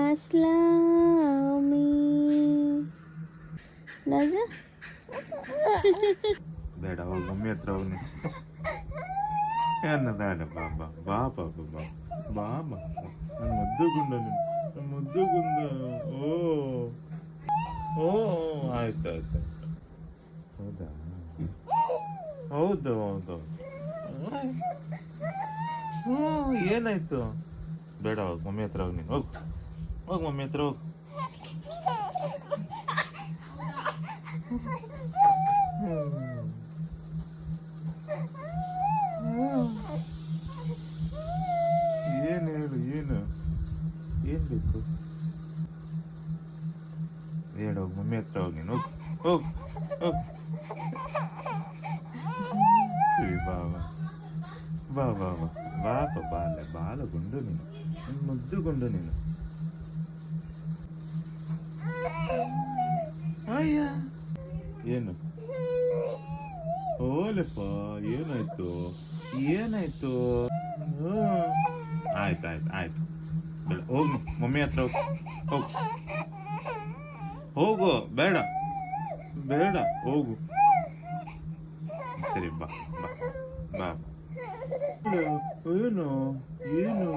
ಅಸ್ಲಾಮಿ ನಜ ಬೇಡ ಹೋಗಿ ಮಮ್ಮಿ ಹತ್ರ ಹೋಗಿ ಏನ ಬೇಡ ಬಾಬಾ ಬಾ ಬಾಬಾ ಬಾ ಬಾ ಬಾ ನನ್ನ ಮುದ್ದು ಗುಂಡ ನನ್ನ ಮುದ್ದು ಗುಂಡ ಓ ಓ ಆಯ್ತು ಆಯ್ತು ಹೌದಾ ಹೌದು ಹೌದು ಹ್ಞೂ ಏನಾಯ್ತು ಬೇಡ ಹೋಗಿ ಮಮ್ಮಿ ಹತ್ರ ಹೋಗಿ ನೀನು ಹೋಗು ಹೋಗಿ ಮಮ್ಮಿ ಹತ್ರ ಹೋಗು ಏನು ಹೇಳು ಏನು ಏನು ಬೇಕು ಹೇಳು ಹೋಗಿ ಮಮ್ಮಿ ಹತ್ರ ಹೋಗಿ ನೀನು ಹೋಗು ಹೋಗು ಹೋಗು ಬಾ ಬಾ ಬಾ ಬಾ ಬಾ ಬಾ ಬಾಲೆ ಬಾಲ ಗುಂಡು ನೀನು ಮುದ್ದು ಗುಂಡು ನೀನು ಅಯ್ಯ ಏನು ಓಲೆಪ್ಪ ಏನಾಯ್ತು ಏನಾಯ್ತು ಆಯ್ತು ಆಯ್ತು ಆಯ್ತು ಬೇಡ ಹೋಗು ಮಮ್ಮಿ ಹತ್ರ ಹೋಗು ಹೋಗು ಬೇಡ ಬೇಡ ಹೋಗು ಸರಿ ಬಾ ಬಾ ಬಾ ಏನು ಏನು